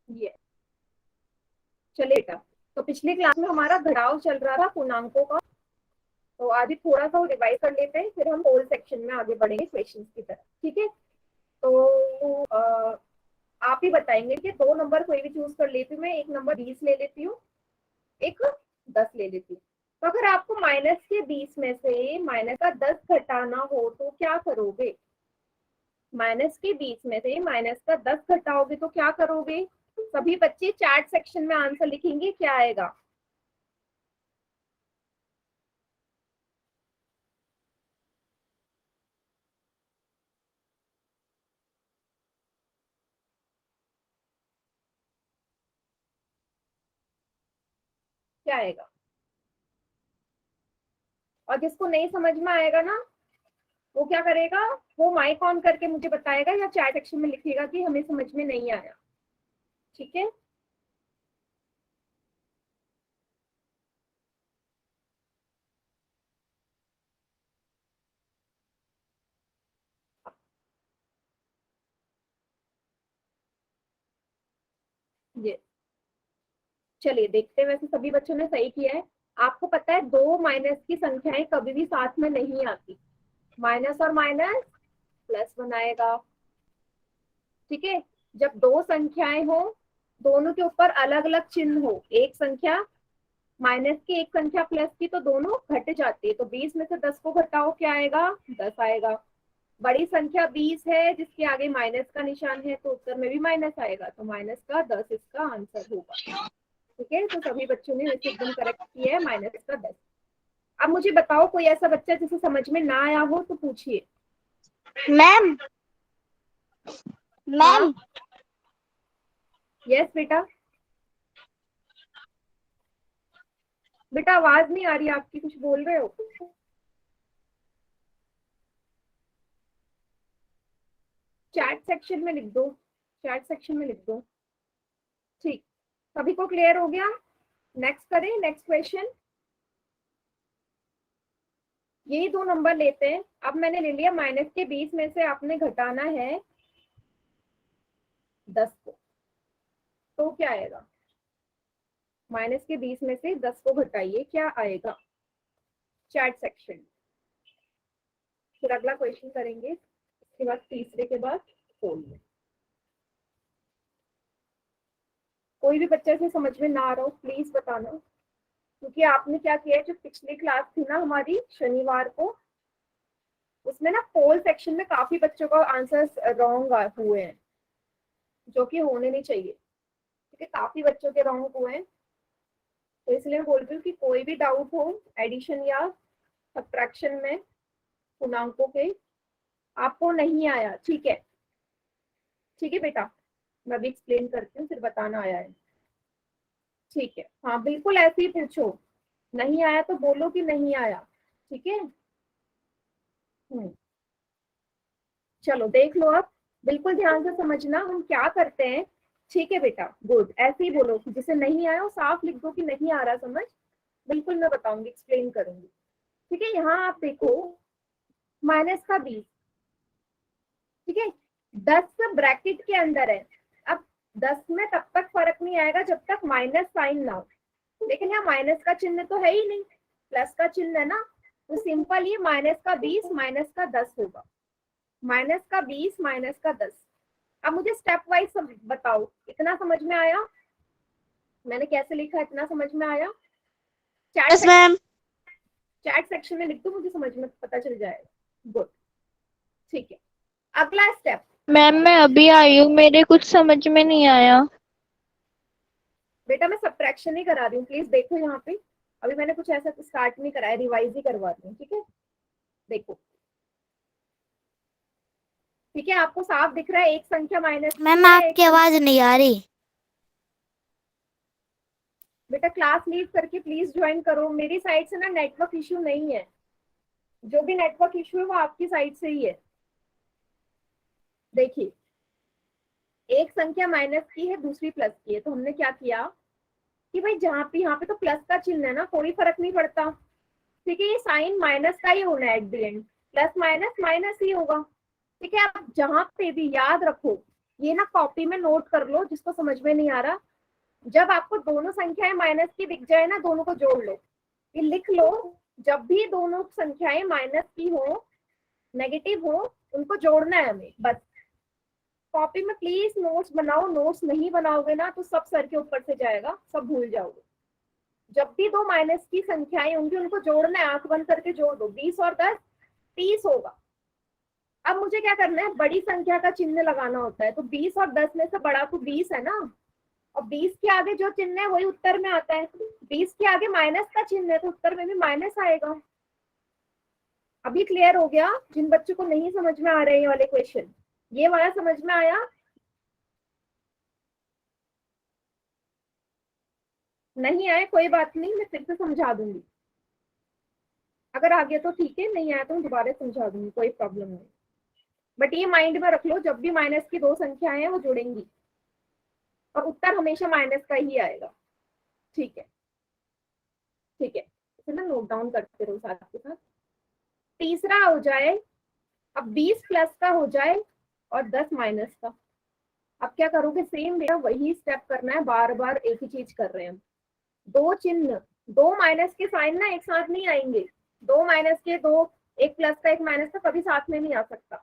ये चलिए बेटा, तो पिछली क्लास में हमारा घटाव चल रहा था पूर्णांकों का, तो आज ही थोड़ा सा रिवाइज कर लेते हैं, फिर हम होल सेक्शन में आगे बढ़ेंगे क्वेश्चंस की तरफ। ठीक है, तो आप ही बताएंगे कि 2 नंबर कोई भी चूज कर लेती हूँ मैं, एक नंबर 20 ले लेती हूँ, एक 10 ले लेती हूँ। तो अगर आपको माइनस के 20 में से माइनस का 10 घटाना हो तो क्या करोगे? माइनस के 20 में से माइनस का 10 घटाओगे तो क्या करोगे? सभी बच्चे चैट सेक्शन में आंसर लिखेंगे, क्या आएगा? क्या आएगा? और जिसको नहीं समझ में आएगा ना, वो क्या करेगा? वो माइक ऑन करके मुझे बताएगा या चैट सेक्शन में लिखेगा कि हमें समझ में नहीं आया। ठीक है, ये चलिए देखते हैं। वैसे सभी बच्चों ने सही किया है। आपको पता है दो माइनस की संख्याएं कभी भी साथ में नहीं आती, माइनस और माइनस प्लस बनाएगा। ठीक है, जब दो संख्याएं हो, दोनों के ऊपर अलग अलग चिन्ह हो, एक संख्या माइनस की एक संख्या प्लस की, तो दोनों घट जाती है। तो 20 में से 10 को घटाओ, क्या आएगा? 10 आएगा। बड़ी संख्या 20 है जिसके आगे माइनस का निशान है, तो उत्तर में भी माइनस आएगा, तो माइनस का 10 इसका आंसर होगा। ठीक है, तो सभी बच्चों ने वैसे एकदम करेक्ट किया है, माइनस का 10। अब मुझे बताओ, कोई ऐसा बच्चा जिसे समझ में ना आया हो तो पूछिए। मैम हाँ, मैम यस बेटा। बेटा आवाज नहीं आ रही आपकी, कुछ बोल रहे हो? चैट सेक्शन में लिख दो, चैट सेक्शन में लिख दो। ठीक, सभी को क्लियर हो गया? नेक्स्ट करें, नेक्स्ट क्वेश्चन। यही 2 नंबर लेते हैं। अब मैंने ले लिया माइनस के 20 में से आपने घटाना है 10 को, तो क्या आएगा? माइनस के 20 में से 10 को घटाइए, क्या आएगा? Chat section. फिर अगला क्वेश्चन करेंगे, इसके बाद तीसरे के बाद फोल में। कोई भी बच्चे से समझ में ना आ रहा हो प्लीज बताना, क्योंकि आपने क्या किया है, जो पिछली क्लास थी ना हमारी शनिवार को, उसमें ना पोल सेक्शन में काफी बच्चों का आंसर रॉन्ग हुए हैं, जो कि होने नहीं चाहिए। ठीक है, काफी बच्चों के रॉन्ग हुए हैं, तो इसलिए मैं बोल रही हूँ कि कोई भी डाउट हो एडिशन या सब्ट्रैक्शन में पूर्णांकों के, आपको नहीं आया, ठीक है? ठीक है बेटा, मैं भी एक्सप्लेन करती हूँ, फिर बताना आया है। ठीक है, हाँ बिल्कुल ऐसे ही पूछो, नहीं आया तो बोलो कि नहीं आया। ठीक है, चलो देख लो अब, बिल्कुल ध्यान से समझना हम क्या करते हैं। ठीक है बेटा, गुड, ऐसे ही बोलो कि जिसे नहीं आया वो साफ लिख दो कि नहीं आ रहा समझ। बिल्कुल मैं बताऊंगी, एक्सप्लेन करूंगी। ठीक है, यहाँ आप देखो, माइनस का 20। ठीक है, 10 ब्रैकेट के अंदर है। अब 10 में तब तक फर्क नहीं आएगा जब तक माइनस साइन ना हो, लेकिन यहाँ माइनस का चिन्ह तो है ही नहीं, प्लस का चिन्ह है ना, तो सिंपल ये माइनस का 20 माइनस का 10 होगा। माइनस का 20 माइनस का 10। अब मुझे स्टेप वाइज बताओ, इतना समझ में आया? मैंने कैसे लिखा, इतना समझ में आया? Chat yes section, ma'am. Chat section में लिख दो, मुझे समझ में पता चल जाएगा। गुड, ठीक है, अगला स्टेप। मैम मैं अभी आई हूँ, मेरे कुछ समझ में नहीं आया। बेटा मैं सब्ट्रैक्शन ही करा रही हूँ, प्लीज देखो यहाँ पे, अभी मैंने कुछ ऐसा स्टार्ट नहीं कराया, रिवाइज ही करवा रही हूँ। ठीक है, देखो। ठीक है, आपको साफ दिख रहा है एक संख्या माइनस की मैम है, एक आपकी संख्या। आवाज नहीं आ रही। बेटा क्लास लीव करके प्लीज ज्वाइन करो, मेरी साइड से ना नेटवर्क इश्यू नहीं है, जो भी नेटवर्क इश्यू है वो आपकी साइड से ही है। देखिए, एक संख्या माइनस की है, दूसरी प्लस की है, तो हमने क्या किया कि भाई जहाँ पे, यहाँ पे तो प्लस का चिन्ह है ना, कोई फर्क नहीं पड़ता। ठीक है, ये साइन माइनस का ही होना है at the end, plus minus minus ही होगा। ठीक है, आप जहाँ पे भी याद रखो, ये ना कॉपी में नोट कर लो जिसको समझ में नहीं आ रहा। जब आपको दोनों संख्याएं माइनस की दिख जाए ना, दोनों को जोड़ लो, ये लिख लो। जब भी दोनों संख्याएं माइनस की हो, नेगेटिव हो, उनको जोड़ना है हमें बस। कॉपी में प्लीज नोट्स बनाओ, नोट्स नहीं बनाओगे ना तो सब सर के ऊपर से जाएगा, सब भूल जाओगे। जब भी दो माइनस की संख्याएं होंगी उनको जोड़ना है, आंख बंद करके जोड़ दो। 20 और 10 30 होगा। अब मुझे क्या करना है, बड़ी संख्या का चिन्ह लगाना होता है। तो 20 और 10 में से बड़ा तो 20 है ना, और 20 के आगे जो चिन्ह है वही उत्तर में आता है। 20 के आगे माइनस का चिन्ह है तो उत्तर में भी माइनस आएगा। अभी क्लियर हो गया? जिन बच्चों को नहीं समझ में आ रहे ये वाले क्वेश्चन, ये वाला समझ में आया? नहीं आए कोई बात नहीं, मैं फिर से समझा दूंगी। अगर आ गया तो ठीक है, नहीं आया तो मैं दोबारा समझा दूंगी, कोई प्रॉब्लम नहीं। बट ये माइंड में रख लो, जब भी माइनस की दो संख्याएं हैं वो जुड़ेंगी और उत्तर हमेशा माइनस का ही आएगा। ठीक है, ठीक है, इसे ना नोट डाउन करते रहो साथ के साथ। तीसरा हो जाए, अब 20 प्लस का हो जाए और 10 माइनस का। अब क्या करोगे, सेम बेटा वही स्टेप करना है, बार बार एक ही चीज कर रहे हैं हम। दो चिन्ह, दो माइनस के साइन ना एक साथ नहीं आएंगे। दो माइनस के दो, एक प्लस का एक माइनस का कभी साथ में नहीं आ सकता।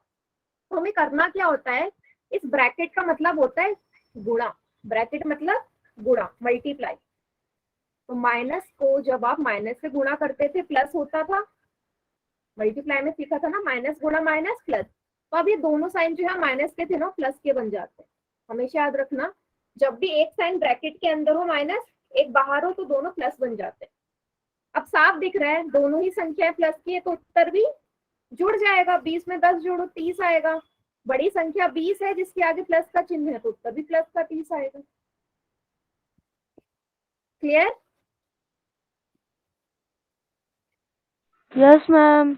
तो हमें करना क्या होता है, इस ब्रैकेट का मतलब होता है गुणा। ब्रैकेट मतलब गुणा, मल्टीप्लाई। तो माइनस को जब आप माइनस से गुणा करते थे प्लस होता था। मल्टीप्लाई में सीखा था ना, माइनस गुणा माइनस प्लस। तो अब ये दोनों साइन जो है माइनस के थे ना, प्लस के बन जाते हैं। हमेशा याद रखना, जब भी एक साइन ब्रैकेट के अंदर हो माइनस, एक बाहर हो, तो दोनों प्लस बन जाते हैं। अब साफ दिख रहा है दोनों ही संख्याएं प्लस की है तो उत्तर भी जुड़ जाएगा। 20 में 10 जोड़ो 30 आएगा। बड़ी संख्या 20 है जिसके आगे प्लस का चिन्ह है तो उत्तर भी प्लस का 30 आएगा। क्लियर? Yes ma'am.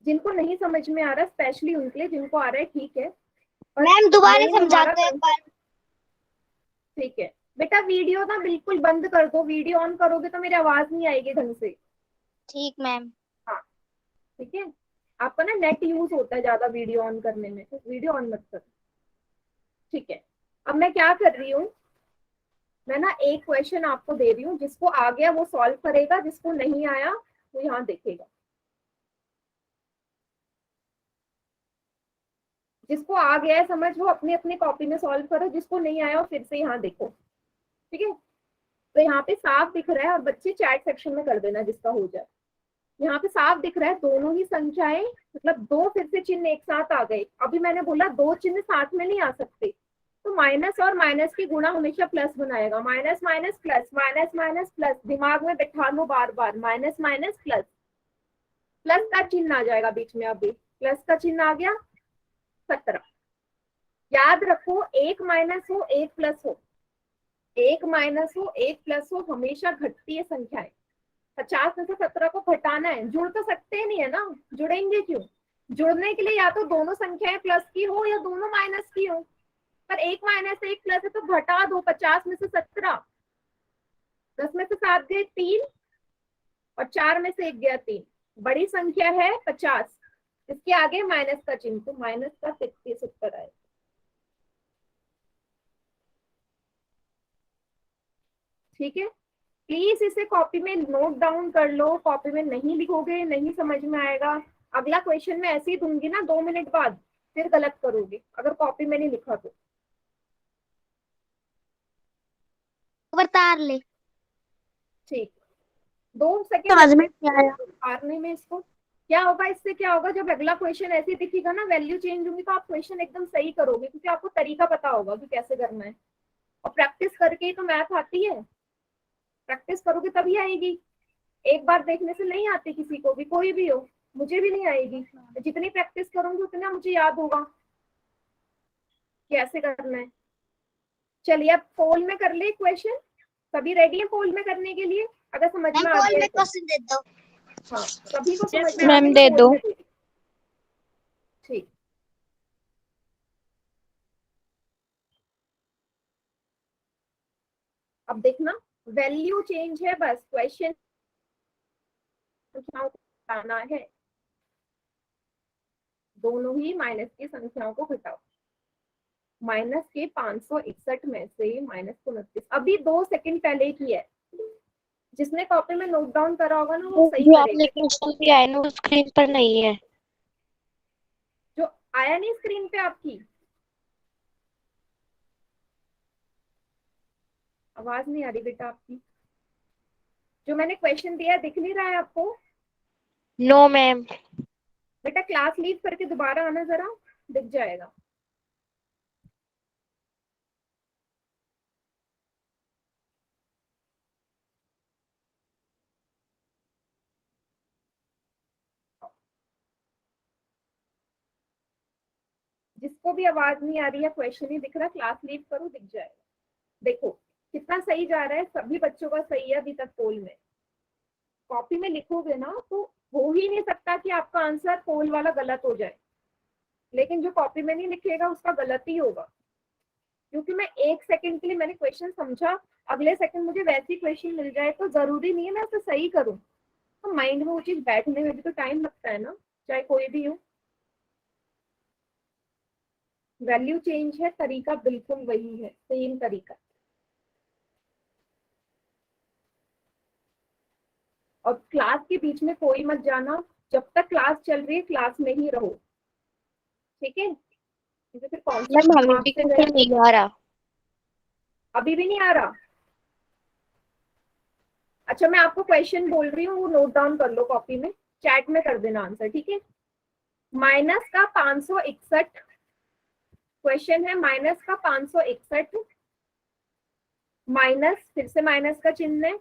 जिनको नहीं समझ में आ रहा स्पेशली उनके लिए, जिनको आ रहा है ठीक है। मैम दोबारा मेन समझा हमारा दो एक बार। ठीक है बेटा, वीडियो ना बिल्कुल बंद कर दो। वीडियो ऑन करोगे तो मेरी आवाज नहीं आएगी ढंग से। ठीक मैम। हाँ, ठीक है। आपका ना नेट यूज होता है ज्यादा वीडियो ऑन करने में, तो वीडियो ऑन मत करो। ठीक है, अब मैं क्या कर रही हूँ, मैं ना एक क्वेश्चन आपको दे रही हूँ, जिसको आ गया वो सॉल्व करेगा, जिसको नहीं आया वो यहाँ देखेगा। जिसको आ गया है समझ वो अपनी अपनी कॉपी में सॉल्व करो, जिसको नहीं आया वो फिर से यहाँ देखो। ठीक है, तो यहाँ पे साफ दिख रहा है, और बच्चे चैट सेक्शन में कर देना जिसका हो जाए। यहाँ पे साफ दिख रहा है दोनों ही संख्याएं, मतलब दो फिर से चिन्ह एक साथ आ गए। अभी मैंने बोला दो चिन्ह साथ में नहीं आ सकते, तो माइनस और माइनस की गुणा हमेशा प्लस बनाएगा। Minus minus plus, minus minus plus, दिमाग में बैठा लो बार बार, माइनस माइनस प्लस। प्लस का चिन्ह आ जाएगा बीच में, अभी प्लस का चिन्ह आ गया। 17। याद रखो, एक माइनस हो एक प्लस हो, एक माइनस हो एक प्लस हो, हमेशा घटती है संख्याएं। 50 में से 17 को घटाना है, जुड़ तो सकते नहीं है ना, जुड़ेंगे क्यों? जुड़ने के लिए या तो दोनों संख्याएं प्लस की हो या दोनों माइनस की हो। पर एक माइनस एक प्लस है तो घटा दो। 50 में से 17, 10 में से 7 गए 3, और 4 में से 1 गया 3। बड़ी संख्या है 50, इसके आगे माइनस का चिन्ह, तो माइनस का 33 उत्तर आएगा। ठीक है, प्लीज इसे कॉपी में नोट डाउन कर लो। कॉपी में नहीं लिखोगे नहीं समझ में आएगा। अगला क्वेश्चन मैं ऐसे ही दूंगी ना 2 मिनट बाद, फिर गलत करोगे अगर कॉपी में नहीं लिखा तो। तार ले। ठीक, 2 सेकेंड समझ में लगते नहीं आया। हारने में इसको। क्या होगा इससे, क्या होगा, जब अगला क्वेश्चन ऐसे दिखेगा ना, वैल्यू चेंज होंगी, तो आप क्वेश्चन एकदम सही करोगे, क्योंकि आपको तरीका पता होगा कि कैसे करना है। और प्रैक्टिस करके ही तो मैथ आती है, प्रैक्टिस करोगे तभी आएगी। एक बार देखने से नहीं आती किसी को भी, कोई भी हो, मुझे भी नहीं आएगी। जितनी प्रैक्टिस करूंगी उतना मुझे याद होगा कैसे करना है। चलिए अब पोल में कर ले क्वेश्चन। सभी रेडी है पोल में करने के लिए? अगर समझ मैम में आ कॉल गया है में तो क्वेश्चन दे दो। हाँ, सभी को समझ में आ गया, मैम मैं दे पोल दो। में दे रही। ठीक, अब देखना, वैल्यू चेंज है बस, क्वेश्चन संख्याओं को घटाना है। दोनों ही माइनस की संख्याओं को घटाओ। माइनस के 561 में से माइनस 29, अभी 2 सेकंड पहले की है। जिसने कॉपी में नोट डाउन करा होगा ना वो सही जो करेगा। आपने क्वेश्चन दिया है ना वो स्क्रीन पर नहीं है। जो आया नहीं स्क्रीन पे आपकी, आवाज नहीं आ रही बेटा आपकी। जो मैंने क्वेश्चन दिया दिख नहीं रहा है आपको? No ma'am. बेटा क्लास लीव करके दोबारा आना जरा, दिख जाएगा। जिसको भी आवाज नहीं आ रही है, क्वेश्चन ही दिख रहा, क्लास लीव करो, दिख जाएगा। देखो कितना सही जा रहा है, सभी बच्चों का सही है अभी तक पोल में। कॉपी में लिखोगे ना तो हो ही नहीं सकता कि आपका आंसर पोल वाला गलत हो जाए, लेकिन जो कॉपी में नहीं लिखेगा उसका गलत ही होगा। क्योंकि मैं 1 सेकंड के लिए मैंने क्वेश्चन समझा, अगले सेकंड मुझे वैसी क्वेश्चन मिल जाए तो जरूरी नहीं है मैं उसे सही करूं। तो माइंड में वो चीज बैठने में भी तो टाइम लगता है ना, चाहे कोई भी हो। वैल्यू चेंज है, तरीका बिल्कुल वही है, सेम तरीका। और क्लास के बीच में कोई मत जाना, जब तक क्लास चल रही है क्लास में ही रहो, ठीक है? फिर मैम कॉन्सेप्ट हमें दिमाग भी से कुछ गए। नहीं आ रहा। अभी भी नहीं आ रहा? अच्छा मैं आपको क्वेश्चन बोल रही हूँ, वो नोट डाउन कर लो कॉपी में, चैट में कर देना आंसर, ठीक है? माइनस का 561 क्वेश्चन है, माइनस का 561, माइनस फिर से माइनस का चिन्ह है,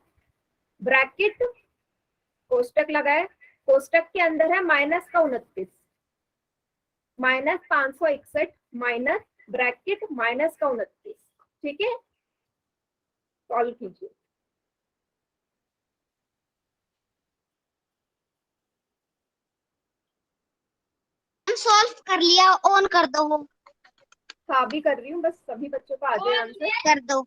ब्रैकेट, कोष्टक लगाए, कोष्टक के अंदर है माइनस का 29, माइनस 561 माइनस ब्रैकेट माइनस का 29, ठीक है? सॉल्व कीजिए। सॉल्व कर लिया, ऑन कर दो वो। हाँ अभी कर रही हूँ, बस सभी बच्चों का आ जाए आंसर। कर दो।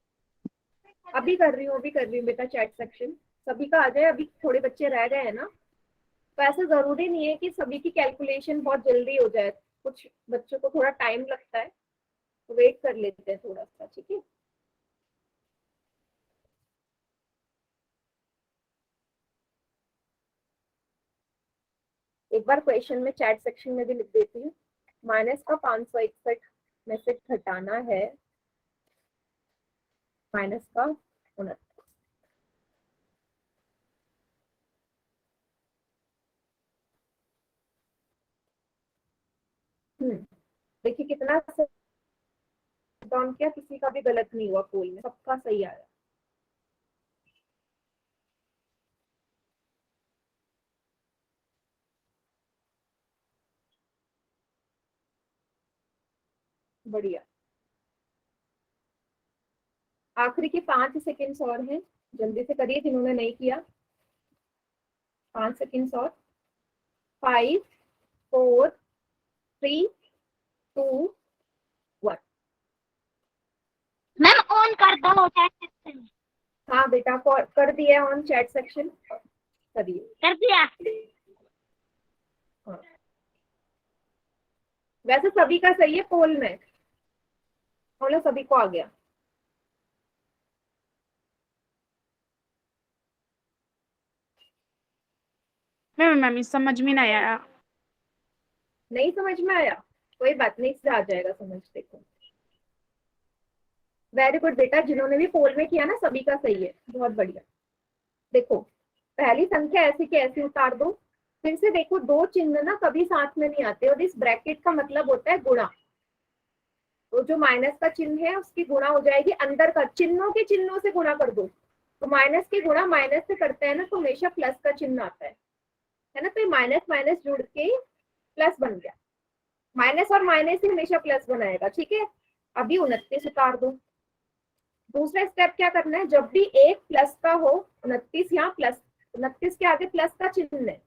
अभी कर रही हूँ बेटा, चैट सेक्शन सभी का आ जाए। अभी थोड़े बच्चे रह गए हैं ना, तो ऐसा जरूरी नहीं है कि सभी की कैलकुलेशन बहुत जल्दी हो जाए, कुछ बच्चों को थोड़ा टाइम लगता है, तो वेट कर लेते हैं थोड़ा सा, ठीक है? एक बार क्वेश्चन में चैट सेक्शन में भी लिख देती हूँ। माइनस का 561 में से घटाना है माइनस का 29। देखिए कितना डाउन किया, किसी का भी गलत नहीं हुआ, पोल में सबका सही आया। बढ़िया। आखिरी के 5 सेकेंड्स और हैं, जल्दी से करिए जिन्होंने नहीं किया। 5 सेकेंड्स और। 5 4 3 2 1। मैम ऑन कर दो चैट सेक्शन। हाँ बेटा कर दिया ऑन चैट सेक्शन, करिए। कर दिया। हाँ। वैसे सभी का सही है पोल में, बोलो सभी को आ गया। मैम समझ में नहीं आया। नहीं समझ में आया? कोई बात नहीं, इससे आ जाएगा समझ। देखो वेरी गुड बेटा, जिन्होंने भी पोल में किया ना सभी का सही है, बहुत बढ़िया। देखो पहली संख्या ऐसे के ऐसे उतार दो, फिर से देखो दो चिन्ह ना कभी साथ में नहीं आते, और इस ब्रैकेट का मतलब होता है गुणा। तो जो माइनस का चिन्ह है उसकी गुणा हो जाएगी अंदर का, चिन्हों के चिन्हों से गुणा कर दो। तो माइनस की गुणा माइनस से करते हैं ना तो हमेशा प्लस का चिन्ह आता है ना? तो ये माइनस माइनस जुड़ के प्लस बन गया, माइनस और माइनस ही हमेशा प्लस बनाएगा, ठीक है? अभी 29 उतार दो। दूसरा स्टेप क्या करना है, जब भी एक प्लस का हो, 29 यहाँ प्लस, 29 के आगे प्लस का चिन्ह है,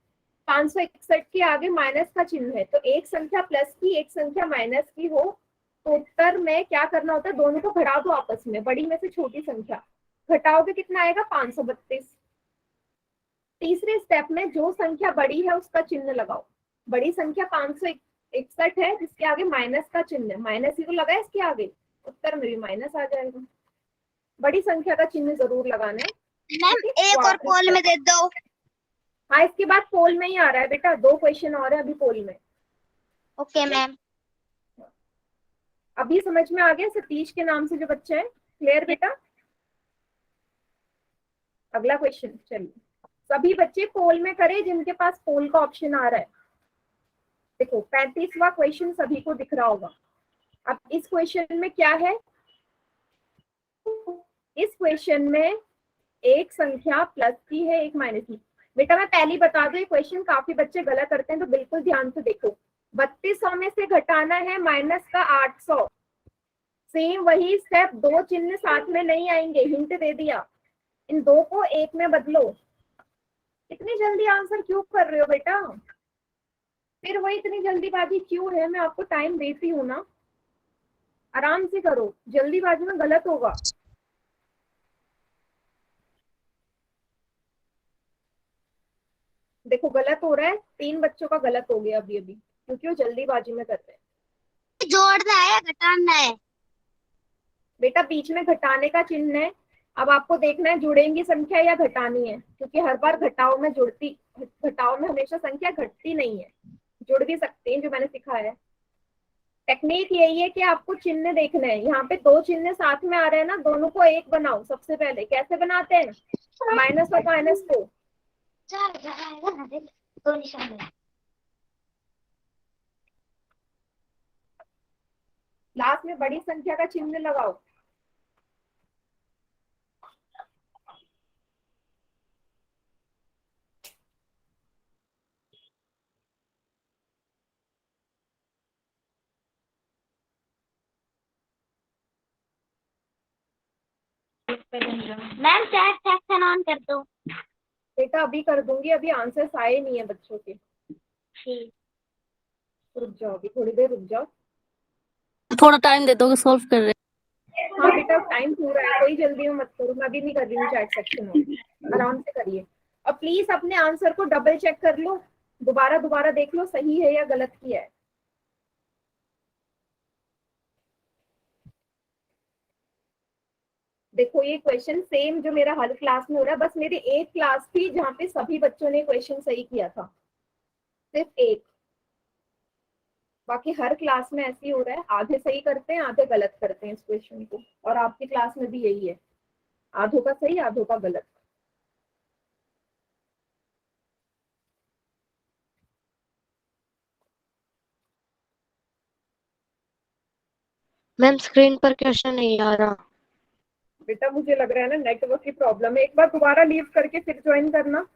561 के आगे माइनस का चिन्ह है, तो एक संख्या प्लस की एक संख्या माइनस की हो तो उत्तर में क्या करना होता है, दोनों को घटा दो आपस में, बड़ी में से छोटी संख्या घटाओगे कितना आएगा, 532। तीसरे स्टेप में जो संख्या बड़ी है उसका चिन्ह लगाओ, बड़ी संख्या 61 है जिसके आगे माइनस का चिन्ह है, माइनस ही तो लगा है इसके आगे, उत्तर में भी माइनस आ जाएगा। बड़ी संख्या का चिन्ह जरूर लगाना है। मैम एक और पोल में दे दो। हाँ, इसके बाद पोल में ही आ रहा है बेटा, 2 क्वेश्चन और है अभी पोल में। Okay ma'am. अभी समझ में आ गया सतीश के नाम से जो बच्चा है? क्लियर बेटा? अगला क्वेश्चन, चलिए सभी बच्चे पोल में करें जिनके पास पोल का ऑप्शन आ रहा है। देखो 35वां क्वेश्चन सभी को दिख रहा होगा। अब इस क्वेश्चन में क्या है? इस क्वेश्चन में एक संख्या प्लस की है, एक माइनस की। बेटा मैं पहले बता दूं, ये क्वेश्चन काफी बच्चे गलत करते हैं, तो बिल्कुल ध्यान से देखो। 3200 में से घटाना है माइनस का 800। सेम वही स्टेप, 2 चिन्ह साथ में नहीं आएंगे, हिंट दे दिया। इन 2 को 1 में बदलो। इतनी जल्दी आंसर क्यों कर रहे हो बेटा? फिर वही इतनी जल्दीबाजी क्यों है? मैं आपको टाइम देती हूँ ना, आराम से करो, जल्दीबाजी में गलत होगा। देखो गलत हो रहा है, 3 बच्चों का गलत हो गया अभी अभी, क्योंकि वो जल्दीबाजी में कर रहे हैं। जोड़ना है घटाना है? बेटा बीच में घटाने का चिन्ह है। अब आपको देखना है जुड़ेंगी संख्या या घटानी है, क्योंकि हर बार घटाओ में हमेशा संख्या घटती नहीं है, जुड़ भी सकते हैं, जो मैंने सिखाया है। टेक्निक यही है कि आपको चिन्ह देखना है। यहाँ पे 2 चिन्ह साथ में आ रहे हैं ना, दोनों को एक बनाओ। सबसे पहले कैसे बनाते हैं? माइनस और माइनस को दो निशान। लास्ट में बड़ी संख्या का चिन्ह लगाओ। मैम चैट सेक्शन ऑन कर दो। बेटा अभी कर दूंगी, अभी आंसर्स आए नहीं है बच्चों के। रुक जाओ, अभी थोड़ी देर रुक जाओ। थोड़ा टाइम दे दो, सॉल्व कर रहे हैं। हाँ बेटा टाइम पूरा है, कोई जल्दी में मत करो, मैं अभी नहीं कर रही हूँ चैट सेक्शन में, आराम से करिए। और प्लीज अपने आंसर को डबल चेक कर लो, दोबारा देख लो सही है या गलत किया है। देखो ये क्वेश्चन सेम जो मेरा हर क्लास में हो रहा है, बस मेरी एक क्लास थी जहाँ पे सभी बच्चों ने क्वेश्चन सही किया था, सिर्फ एक। बाकी हर क्लास में ऐसे ही हो रहा है, आधे सही करते हैं आधे गलत करते हैं इस क्वेश्चन को, और आपकी क्लास में भी यही है, आधों का सही आधों का गलत। मैम स्क्रीन पर क्वेश्चन नहीं आ रहा। बेटा मुझे लग रहा है ना नेटवर्क की प्रॉब्लम है, एक बार दोबारा लीव करके फिर ज्वाइन करना।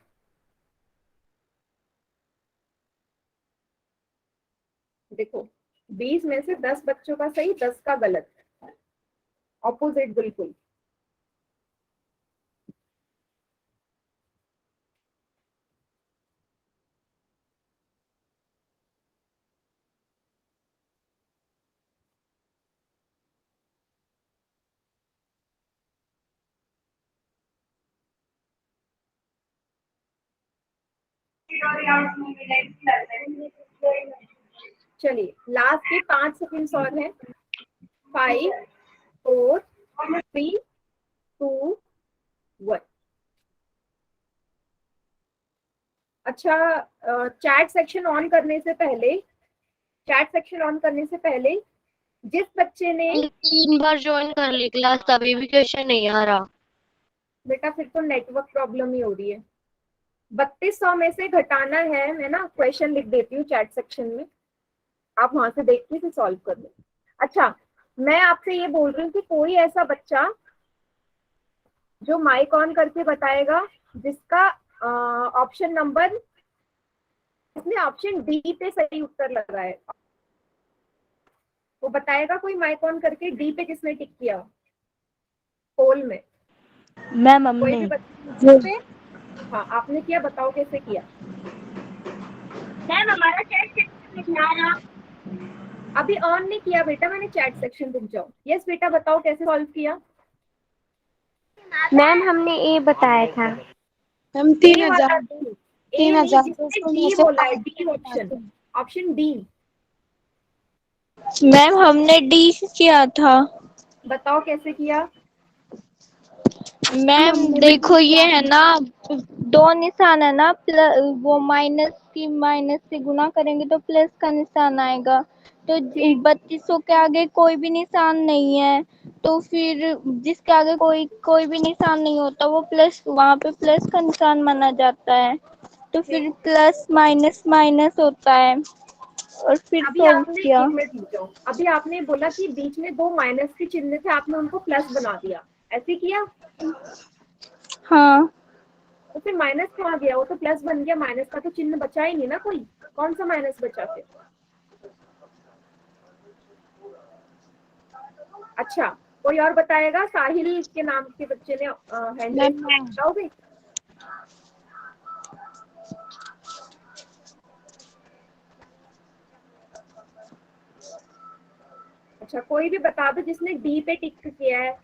देखो 20 में से 10 बच्चों का सही, 10 का गलत, ऑपोजिट बिल्कुल। चलिए लास्ट के 5 सेकंड्स और हैं। 5 4 3 2 1। अच्छा चैट सेक्शन ऑन करने से पहले जिस बच्चे ने 3 बार ज्वाइन कर ली क्लास, तभी भी क्वेश्चन नहीं आ रहा। बेटा फिर तो नेटवर्क प्रॉब्लम ही हो रही है। 3200 में से घटाना है, मैं ना क्वेश्चन लिख देती हूँ चैट सेक्शन में, आप वहां से देख के फिर सॉल्व कर लो। अच्छा मैं आपसे ये बोल रही हूँ कि कोई ऐसा बच्चा जो माइक ऑन करके बताएगा जिसका ऑप्शन नंबर, इसने ऑप्शन डी पे सही उत्तर लगा है, वो बताएगा। कोई माइक ऑन करके डी पे किसने टिक किया पोल में? मैम कोई हमने। भी बच्चे? हाँ आपने किया, बताओ कैसे किया? मैम हमारा चैट सेक्शन में आ रहा। अभी ऑन नहीं किया बेटा मैंने चैट सेक्शन, रुक जाओ। यस बेटा बताओ कैसे सॉल्व किया? मैम हमने ए बताया था। हम 3000 डी बोला है, डी से ऑप्शन डी। मैम हमने डी किया था। बताओ कैसे किया। मैम देखो ये है ना, दो निशान है ना, वो माइनस की माइनस से गुना करेंगे तो प्लस का निशान आएगा। तो ठीक। 3200 के आगे कोई भी निशान नहीं है, तो फिर जिसके आगे कोई भी निशान नहीं होता वो प्लस, वहां पे प्लस का निशान माना जाता है। तो फिर ठीक। प्लस माइनस माइनस होता है और फिर अभी सोल्व आपने किया। एक मिनट रुक जाओ, अभी आपने बोला कि बीच में दो माइनस के चिन्ह थे, आपने उनको प्लस बना दिया, ऐसे किया। हाँ तो फिर माइनस कहाँ गया, वो तो प्लस बन गया, माइनस का तो चिन्ह बचा ही नहीं ना कोई। कौन सा माइनस बचा फिर। अच्छा, कोई और बताएगा। साहिल के नाम के बच्चे ने हैंड रेज किया, बताओगे। अच्छा, कोई भी बता दो जिसने डी पे टिक किया है,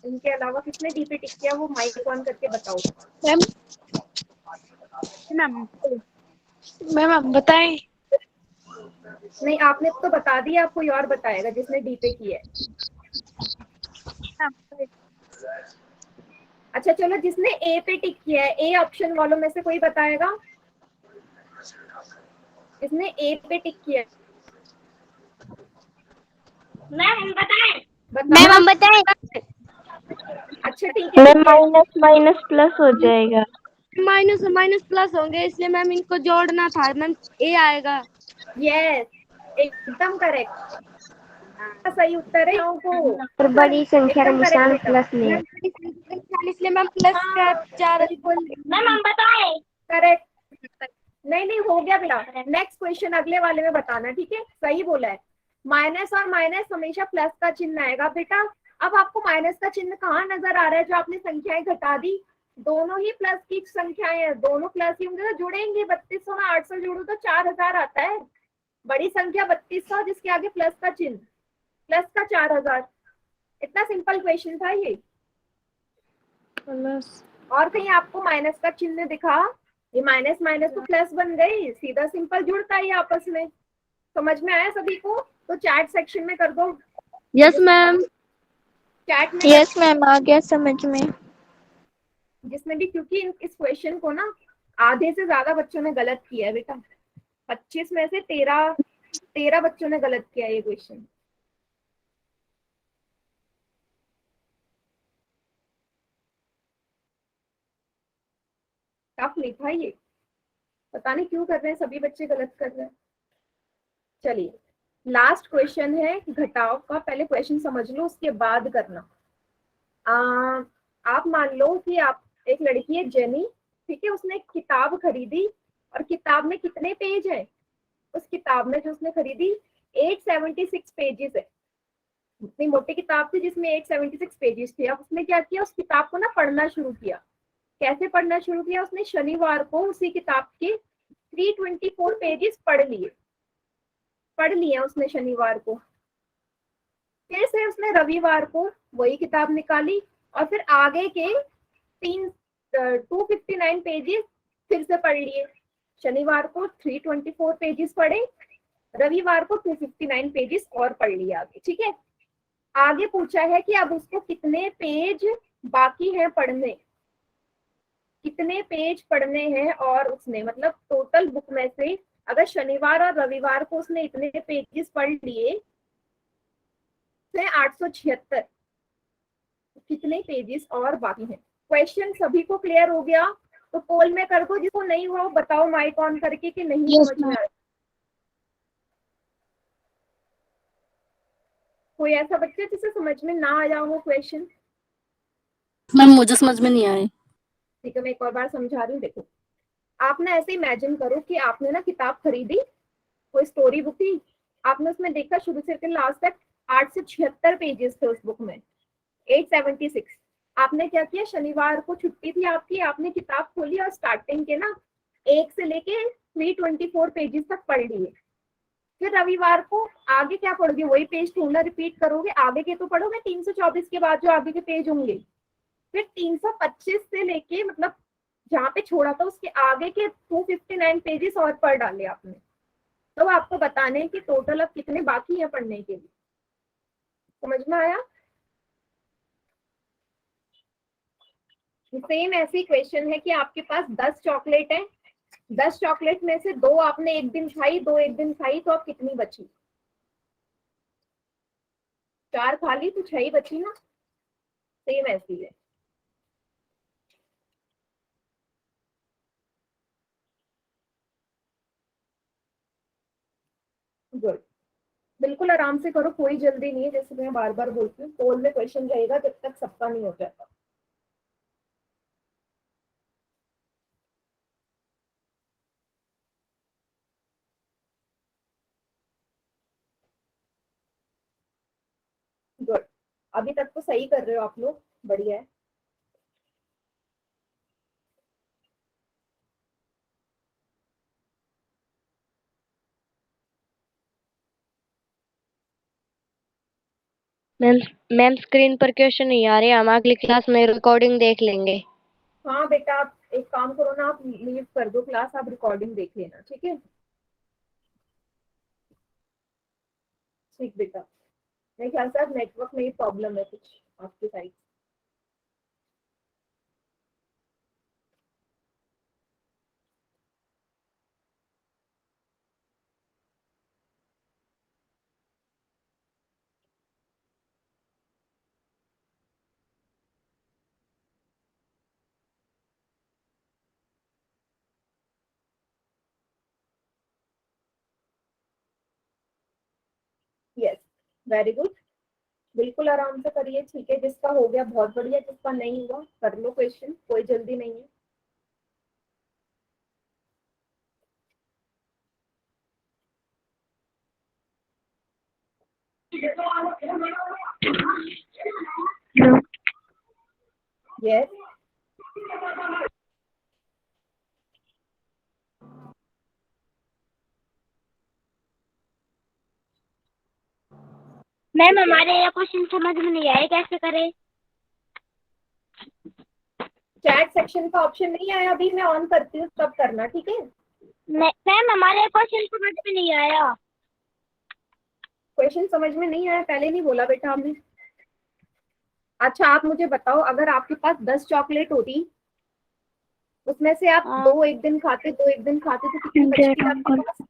इनके अलावा किसने डी पे टिक किया, वो माइक ऑन करके बताओ। मैम। मैम मैम आप बताएं। नहीं, आपने तो बता दिया, आप कोई और बताएगा जिसने डी पे किया है। अच्छा चलो, जिसने ए पे टिक किया है, ए ऑप्शन वालों में से कोई बताएगा जिसने ए पे टिक किया है। मैम हम बताएं। बताओ। हम बताएं। अच्छा ठीक है, मैम ठीक है। माइनस माइनस प्लस हो जाएगा। माइनस माइनस प्लस होंगे, इसलिए मैम इनको जोड़ना था मैम, ए आएगा। यस, एकदम करेक्ट, सही उत्तर है को। और बड़ी संख्या का एकदम करेक्ट निशान बेटा। प्लस नहीं है। इसलिए मैम प्लस का हाँ, 4। बिल्कुल मैम हम बताएं। करेक्ट। नहीं नहीं, हो गया बेटा। नेक्स्ट क्वेश्चन अगले वाले में बताना, ठीक है। सही बोला है, माइनस और माइनस हमेशा प्लस का चिन्ह आएगा बेटा। अब आपको माइनस का चिन्ह कहाँ नजर आ रहा है, जो आपने संख्याएं घटा दी। दोनों ही प्लस की संख्याएं हैं, दोनों प्लस ही होंगे तो जुड़ेंगे। 3200 में 800 जोड़ो तो 4000 आता है। बड़ी संख्या 3200 जिसके आगे प्लस का चिन्ह, प्लस का 4000। इतना सिंपल क्वेश्चन था ये। और कहीं आपको माइनस का चिन्ह दिखा, ये माइनस माइनस तो प्लस बन गई, सीधा सिंपल जुड़ता है आपस में। समझ में आया सभी को, तो चैट सेक्शन में कर दो। Yes ma'am. चैट में यस मैम आ गया समझ में। जिसमें भी, क्योंकि इस क्वेश्चन को ना आधे से ज्यादा बच्चों ने गलत किया है बेटा। 25 में से 13 बच्चों ने गलत किया ये क्वेश्चन। टफ नहीं था ये, पता नहीं क्यों कर रहे हैं सभी बच्चे गलत कर रहे हैं। चलिए, लास्ट क्वेश्चन है घटाव का। पहले क्वेश्चन समझ लो, उसके बाद करना। आप मान लो कि आप, एक लड़की है जेनी, ठीक है, उसने एक किताब खरीदी और किताब में कितने पेज है। उस किताब में जो उसने खरीदी 876 पेजेस है। इतनी मोटी किताब थी जिसमें 876 पेजेस थे। अब उसने क्या किया, उस किताब को ना पढ़ना शुरू किया। कैसे पढ़ना शुरू किया, उसने शनिवार को उसी किताब के 324 पेजेस पढ़ लिए उसने शनिवार को। फिर से उसने रविवार को वही किताब निकाली और फिर आगे के 259 पेजेस फिर से पढ़ लिए। शनिवार को 324 पेजेस पढ़े, रविवार को 259 पेजेस और पढ़ लिए आगे, ठीक है। आगे पूछा है कि अब उसको कितने पेज बाकी हैं पढ़ने, कितने पेज पढ़ने हैं। और उसने मतलब टोटल बुक में से अगर शनिवार और रविवार को उसने इतने पेजेस पढ़ लिए, 876, कितने पेजेस और बाकी हैं। क्वेश्चन सभी को क्लियर हो गया तो पोल में कर दो, जिसको नहीं हुआ वो बताओ माइक ऑन करके कि नहीं Yes, समझ में आया। कोई ऐसा बच्चा जिसे समझ में ना आया हो क्वेश्चन। मैम मुझे समझ में नहीं आए। ठीक है, मैं एक और बार समझा रही हूँ। देखो, आपने ऐसे इमेजिन करो कि आपने ना किताब खरीदी, कोई स्टोरी बुक थी, आपने उसमें देखा शुरू से लास्ट तक 876 पेजेस थे उस बुक में, 876। आपने क्या किया, शनिवार को छुट्टी थी आपकी, आपने किताब खोली और स्टार्टिंग के ना 1 से लेके 324 पेजेस तक पढ़ लिए। फिर रविवार को आगे क्या पढ़ोगे, वही पेज ढूंढना रिपीट करोगे, आगे के तो पढ़ोगे 324 के बाद जो आगे के पेज होंगे। फिर 325 से लेके मतलब जहाँ पे छोड़ा था उसके आगे के 259 पेजेस और पढ़ डाले आपने। तो आपको बताने हैं कि टोटल अब कितने बाकी हैं पढ़ने के लिए। समझ में आया? सेम ऐसी क्वेश्चन है कि आपके पास 10 चॉकलेट है, 10 चॉकलेट में से 2 आपने एक दिन खाई, 2 एक दिन खाई, तो अब कितनी बची? 4 खा ली तो 6 ही बची ना। सेम ऐसी है। गुड, बिल्कुल आराम से करो, कोई जल्दी नहीं है। जैसे मैं बार बार बोलती हूँ, पोल में क्वेश्चन रहेगा जब तक सबका नहीं हो जाता। गुड, अभी तक तो सही कर रहे हो आप लोग, बढ़िया है। मैम मैम स्क्रीन पर क्वेश्चन नहीं आ रहे, हम अगली क्लास में रिकॉर्डिंग देख लेंगे। हाँ बेटा, आप एक काम करो ना, आप लीव कर दो क्लास, आप रिकॉर्डिंग देख लेना, ठीक है? ठीक बेटा, मेरे ख्याल से आज नेटवर्क में ही प्रॉब्लम है कुछ आपकी साइड। यस, वेरी गुड, बिल्कुल आराम से करिए, ठीक है? जिसका हो गया बहुत बढ़िया, जिसका नहीं हुआ कर लो क्वेश्चन, कोई जल्दी नहीं है। यस, मैम हमारे ये क्वेश्चन समझ में नहीं आए, कैसे करें? चैट सेक्शन का ऑप्शन नहीं आया अभी, मैं ऑन करती हूँ तब करना, ठीक है? मैम हमारे क्वेश्चन समझ में नहीं आया। क्वेश्चन समझ में नहीं आया, पहले नहीं बोला बेटा आपने? अच्छा, आप मुझे बताओ, अगर आपके पास 10 चॉकलेट होती, उसमें से आप हाँ। 2 एक दिन खाते, 2 एक दिन खाते, तो कितनी बचती आपके पास?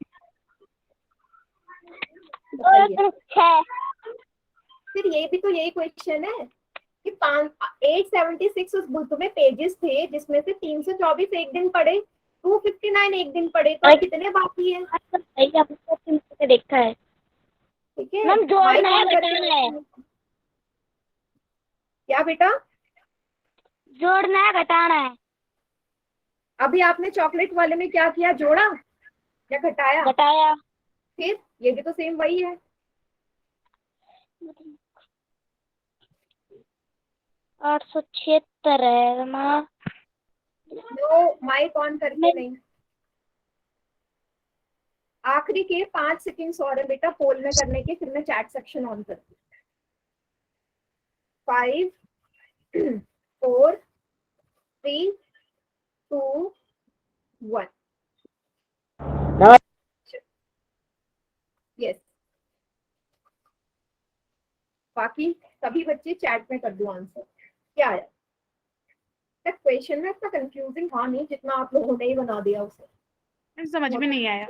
बताइए। 6। फिर ये भी तो यही क्वेश्चन है कि 876 उस बुक में पेजेस थे, जिसमें से 324 एक दिन पढ़े, 259 एक दिन पढ़े, तो अब कितने बाकी हैं? देखा है ठीक है, मैम, जोड़ना माइक है ऑन करके घटाना है। क्या बेटा? जोड़ना है घटाना है। अभी आपने चॉकलेट वाले में क्या किया, जोड़ा या घटाया? घटाया। फिर ये भी तो सेम वही है। 876 है माँ। नो, माइक ऑन करके नहीं। आखिरी के 5 सेकंड्स और है बेटा पोल में करने के, फिर मैं चैट सेक्शन ऑन करती हूँ। 5, 4, 3, 2, 1। यस, बाकी सभी बच्चे चैट में कर दो आंसर। क्या आया? क्वेश्चन में इतना कंफ्यूजिंग था नहीं जितना आप लोगों ने ही बना दिया उसे। समझ में नहीं आया।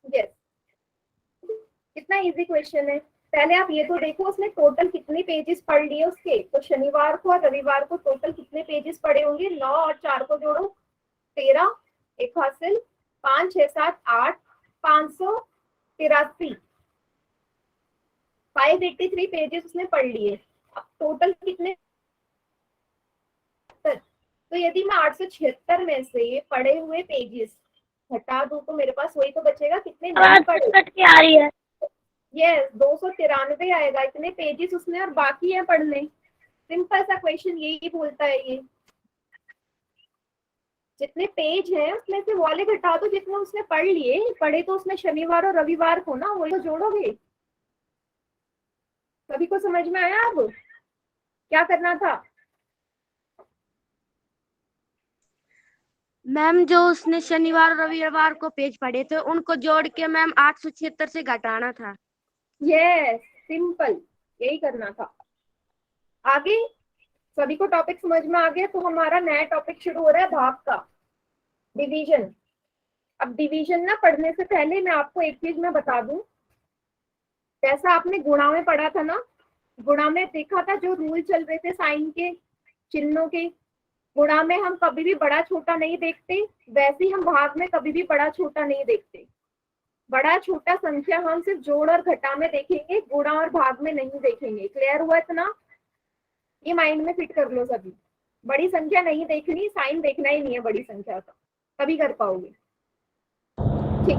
यस, कितना इजी क्वेश्चन है। पहले आप ये तो देखो उसने टोटल कितने पेजेस पढ़ लिए उसके, तो शनिवार को और रविवार को टोटल कितने पेजेस पढ़े होंगे? 9 और 4 को जोड़ो, 13, एक हासिल, 5, 6, 7, 8, 583, 583 पेजेस उसने पढ़ लिए। अब टोटल कितने? तो यदि मैं 876 में से पढ़े हुए पेजेस हटा दूं तो मेरे पास वही तो बचेगा, कितने नहीं पढ़े। कट के आ रही है। यस, 293 आएगा, इतने पेजेस उसने और बाकी है पढ़ने। सिंपल सा क्वेश्चन यही बोलता है ये। जितने पेज हैं उसमें से वाले घटा दो जितने उसने पढ़ लिए, पढ़े तो उसने शनिवार और रविवार को ना, वही तो जोड़ोगे। सभी को समझ में आया? अब क्या करना था? मैम जो उसने शनिवार और रविवार को पेज पढ़े थे उनको जोड़ के मैम 876 से घटाना था। यस, सिंपल, यही करना था। आगे सभी को टॉपिक समझ में आ गया? तो हमारा नया टॉपिक शुरू हो रहा है भाग का, डिवीजन। अब डिवीजन ना पढ़ने से पहले मैं आपको एक चीज मैं बता दूं, जैसा आपने गुणा में पढ़ा था ना, गुणा में देखा था जो रूल चल रहे थे साइन के, चिन्हों के, गुणा में हम कभी भी बड़ा छोटा नहीं देखते, वैसे ही हम भाग में कभी भी बड़ा छोटा नहीं देखते। बड़ा छोटा संख्या हम सिर्फ जोड़ और घटा में देखेंगे, गुणा और भाग में नहीं देखेंगे। क्लियर हुआ इतना? ये माइंड में फिट कर लो सभी। बड़ी संख्या नहीं देखनी, साइन देखना ही नहीं है बड़ी संख्या का, तभी कर पाओगे। ठीक।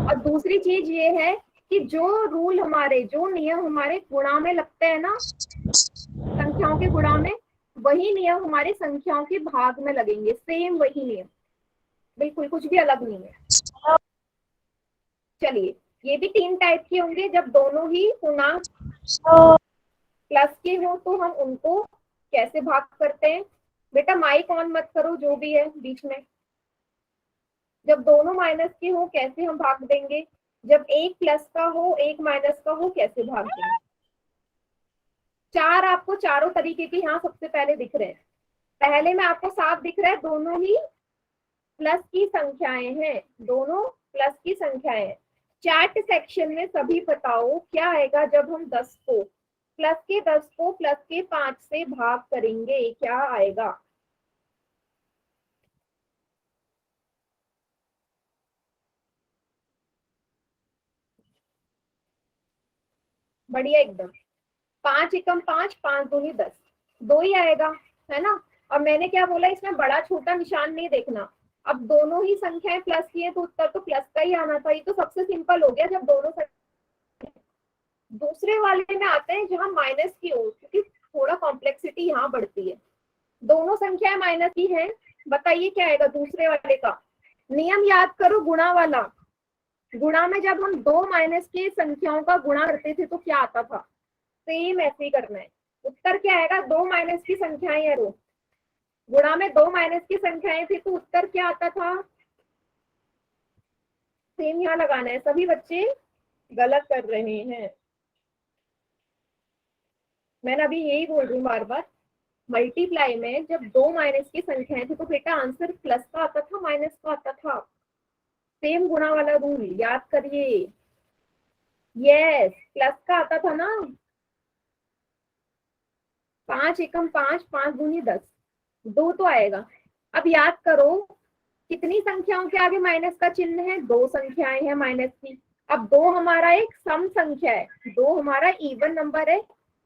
और दूसरी चीज ये है कि जो रूल हमारे, जो नियम हमारे गुणा में लगते हैं ना, संख्याओं के गुणा में, वही नियम हमारे संख्याओं के भाग में लगेंगे, सेम वही नियम, बिल्कुल कुछ भी अलग नहीं है। चलिए, ये भी 3 टाइप के होंगे। जब दोनों ही पूर्णांक प्लस के हो तो हम उनको कैसे भाग करते हैं? बेटा माइक ऑन मत करो, जो भी है बीच में। जब दोनों माइनस के हो कैसे हम भाग देंगे? जब एक प्लस का हो एक माइनस का हो कैसे भाग देंगे? 4 आपको चारों तरीके के यहाँ सबसे पहले दिख रहे हैं। पहले में आपको साफ दिख रहा है दोनों ही प्लस की संख्याएं हैं, दोनों प्लस की संख्याएं हैं। चैट सेक्शन में सभी बताओ क्या आएगा जब हम 10 को प्लस के 5 से भाग करेंगे, क्या आएगा? बढ़िया एकदम। 5 एकम 5, 5 दूनी 10, 2 ही आएगा, है ना? और मैंने क्या बोला, इसमें बड़ा छोटा निशान नहीं देखना। अब दोनों ही संख्याएं प्लस की है तो उत्तर तो प्लस का ही आना था। ये तो सबसे सिंपल हो गया जब दोनों। दूसरे वाले में आते हैं जहां माइनस की हो, क्योंकि थोड़ा कॉम्प्लेक्सिटी यहाँ बढ़ती है। दोनों संख्याएं माइनस की हैं, बताइए क्या आएगा दूसरे वाले का? नियम याद करो गुणा वाला। गुणा में जब हम 2 माइनस की संख्याओं का गुणा करते थे तो क्या आता था? सेम ऐसे ही करना है। उत्तर क्या आएगा? 2 माइनस की संख्याएं है रो। गुणा में 2 माइनस की संख्याएं थी तो उत्तर क्या आता था? सेम यहाँ लगाना है। सभी बच्चे गलत कर रहे हैं, मैंने अभी यही बोल रही हूँ बार बार। मल्टीप्लाई में जब 2 माइनस की संख्याएं थी तो बेटा आंसर प्लस का आता था, माइनस का आता था। सेम गुणा वाला रूल याद करिए। यस, प्लस का आता था ना। 5 एकम 5, 5 दूनी 10, 2 तो आएगा। अब याद करो कितनी संख्याओं के आगे माइनस का चिन्ह है? 2 संख्याएं हैं माइनस की। अब 2 हमारा एक सम संख्या है, 2 हमारा इवन नंबर है,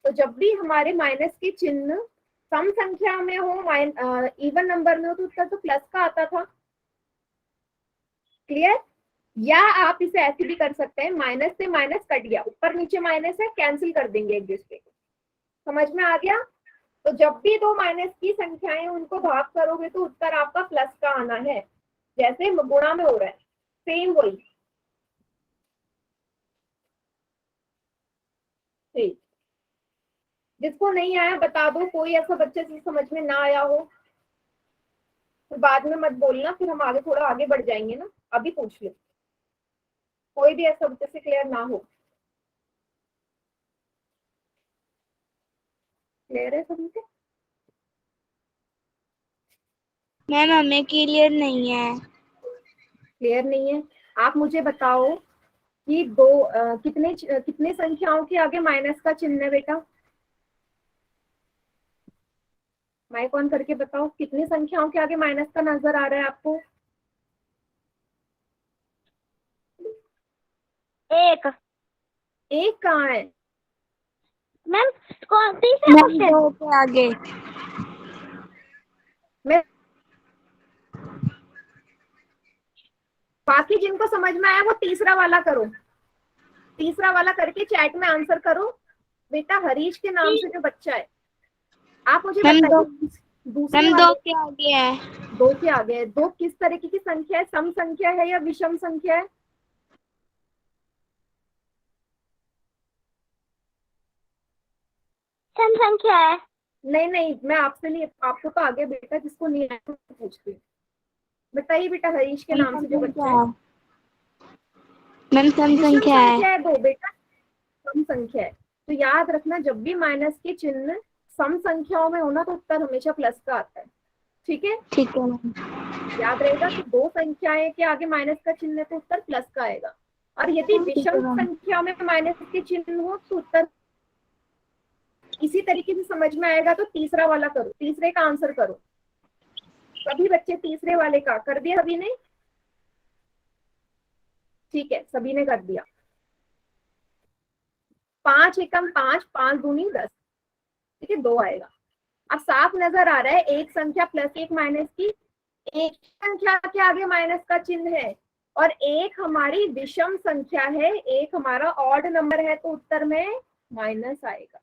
तो जब भी हमारे माइनस के चिन्ह सम संख्या में हो, इवन नंबर में हो, तो उत्तर तो प्लस का आता था। क्लियर? या आप इसे ऐसे भी कर सकते हैं, माइनस से माइनस कट गया, ऊपर नीचे माइनस है, कैंसिल कर देंगे एक दूसरे को। समझ में आ गया? तो जब भी 2 माइनस की संख्याएं उनको भाग करोगे तो उत्तर आपका प्लस का आना है, जैसे गुणा में हो रहा है, सेम वही। ठीक, जिसको नहीं आया बता दो, कोई ऐसा बच्चे से समझ में ना आया हो तो बाद में मत बोलना, फिर हम आगे थोड़ा आगे बढ़ जाएंगे ना। अभी पूछ लो, कोई भी ऐसा बच्चे से क्लियर ना हो। क्लियर है सभी से? मैम हमें क्लियर नहीं है। क्लियर नहीं है? आप मुझे बताओ कि कितने संख्याओं के आगे माइनस का चिन्ह है बेटा? माइक ऑन करके बताओ, कितनी संख्याओं के आगे माइनस का नजर आ रहा है आपको? एक। एक कहाँ है? मैम कौन तीसरा मैम क्वेश्चन? 2 के आगे। मैं बाकी जिनको समझ में आया वो तीसरा वाला करो, तीसरा वाला करके चैट में आंसर करो। बेटा हरीश के नाम से जो बच्चा है, आप मुझे मैम बताइए दूसरे मैम 2 वाले। के आगे है। 2 के आगे है। 2 किस तरीके की संख्या है? सम संख्या है या विषम संख्या है? सम संख्या है। नहीं नहीं, मैं आपसे नहीं, आपको तो आगे बेटा जिसको नहीं आया तो पूछती हूँ। बताइए बेटा, हरीश के नाम से जो बच्चा है। मैम सम विषम संख्या है। संख्या है दो बेटा, सम संख्या है। तो याद रखना, जब भी माइनस के चिन्ह सम संख्याओं में होना तो उत्तर हमेशा प्लस का आता है। ठीक है, ठीक है मैम। याद रहेगा कि दो संख्याएं के आगे माइनस का चिन्ह है तो उत्तर प्लस का आएगा। और यदि ठीक है विषम मैम। संख्या में माइनस के चिन्ह हो तो उत्तर इसी तरीके से समझ में आएगा। तो तीसरा वाला करो, तीसरे का आंसर करो। सभी बच्चे तीसरे वाले का कर दिया सभी ने? ठीक है, सभी ने कर दिया। 5 एकम 5, 5 दूनी 10। ठीक है, 2 आएगा। अब साफ नजर आ रहा है एक संख्या प्लस एक माइनस की, एक संख्या के आगे माइनस का चिन्ह है, और एक हमारी विषम संख्या है, एक हमारा ऑड नंबर है, तो उत्तर में माइनस आएगा।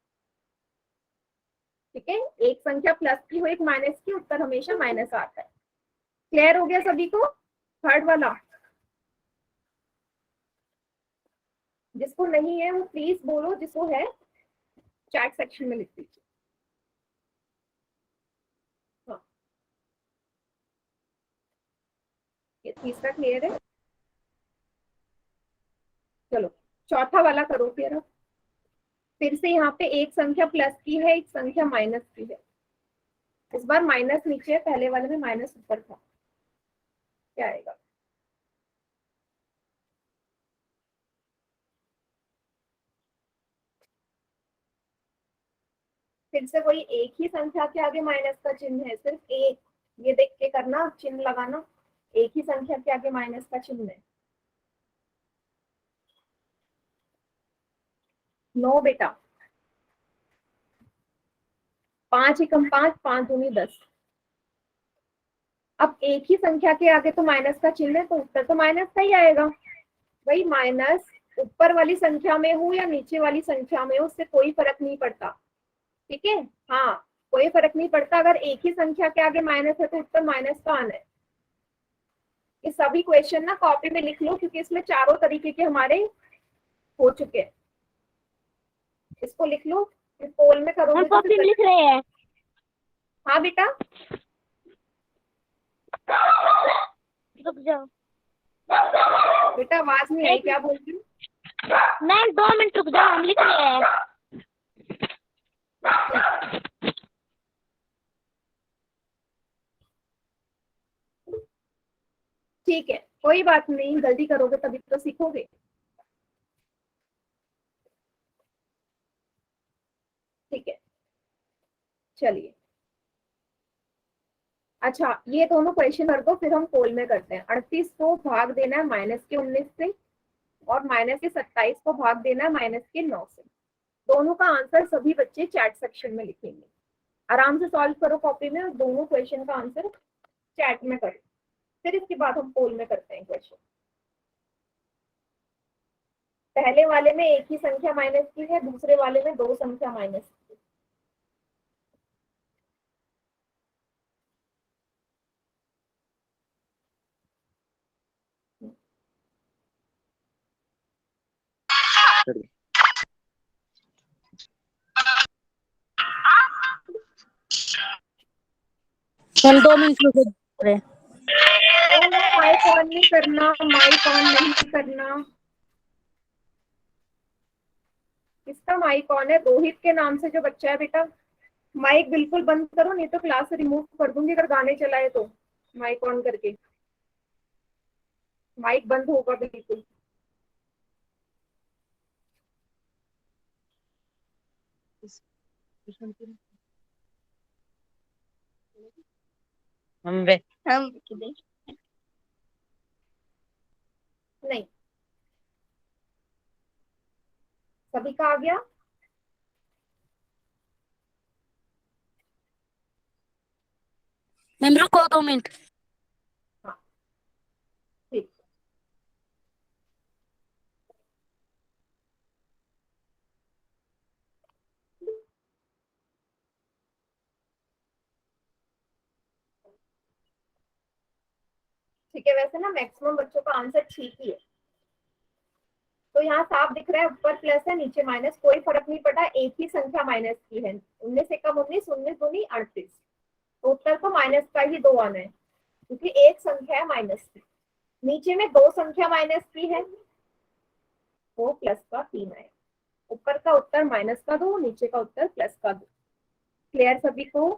ठीक है, एक संख्या प्लस की हो एक माइनस की, उत्तर हमेशा माइनस आता है। क्लियर हो गया सभी को? थर्ड वाला जिसको नहीं है वो प्लीज बोलो, जिसको है चैट सेक्शन में लिख दीजिए। हाँ, ये तीसरा क्लियर है। चलो चौथा वाला करो फिर से यहाँ पे एक संख्या प्लस की है, एक संख्या माइनस की है। इस बार माइनस नीचे है, पहले वाले में माइनस ऊपर था। क्या आएगा? फिर से वही एक ही संख्या के आगे माइनस का चिन्ह है, सिर्फ एक। ये देख के करना, चिन्ह लगाना, एक ही संख्या के आगे माइनस का चिन्ह है। 9 बेटा, 5 एकम 5, 5 दूनी 10। अब एक ही संख्या के आगे तो माइनस का चिन्ह है, तो उत्तर तो माइनस का ही आएगा। वही माइनस ऊपर वाली संख्या में हो या नीचे वाली संख्या में हो, उससे कोई फर्क नहीं पड़ता। ठीक है, हाँ, कोई फर्क नहीं पड़ता। अगर एक ही संख्या के आगे माइनस है तो उत्तर माइनस का आना है। ये सभी क्वेश्चन ना कॉपी में लिख लो, क्योंकि इसमें चारों तरीके के हमारे हो चुके हैं। इसको लिख लो, फिर पोल में करोगे हम तो कॉपी में फिर- लिख रहे हैं। हाँ बेटा, रुक जाओ बेटा आवाज नहीं आई, क्या बोल रही हूँ? मैम, 2 मिनट रुक जाओ, हम लिख रहे हैं। ठीक है, कोई बात नहीं, जल्दी करोगे तभी तो सीखोगे। ठीक है, चलिए। अच्छा, ये दोनों क्वेश्चन कर दो, फिर हम पोल में करते हैं। 38 को भाग देना है माइनस के 19 से, और माइनस के 27 को भाग देना है माइनस के 9 से। दोनों का आंसर सभी बच्चे चैट सेक्शन में लिखेंगे। आराम से सॉल्व करो कॉपी में, और दोनों क्वेश्चन का आंसर चैट में करो। फिर इसके बाद हम पोल में करते हैं क्वेश्चन। पहले वाले में एक ही संख्या माइनस की है, दूसरे वाले में दो संख्या माइनस की है। हम 2 मिनट रुक रहे। माइक ऑन नहीं करना, माइक ऑन नहीं करना। किसका माइक ऑन है? रोहित के नाम से जो बच्चा है बेटा, माइक बिल्कुल बंद करो, नहीं तो क्लास से रिमूव कर दूंगी अगर गाने चलाए तो। माइक ऑन करके, माइक बंद होगा बिल्कुल। हम नहीं, सभी का आ गया? मैम रुको 2 मिनट। हाँ, ठीक। ठीक है, वैसे ना मैक्सिमम बच्चों का आंसर ठीक ही है। तो यहाँ साफ दिख रहा है, ऊपर प्लस है नीचे माइनस, कोई फर्क नहीं पड़ा, एक ही संख्या माइनस की है। 19 एकम 19, 19 दूनी 38, तो उत्तर को माइनस का ही 2 आना है। क्योंकि एक संख्या है माइनस की, नीचे में दो संख्या माइनस की है, वो प्लस का 3 आएगा। ऊपर का उत्तर माइनस का 2, नीचे का उत्तर प्लस का 2। क्लियर सभी को?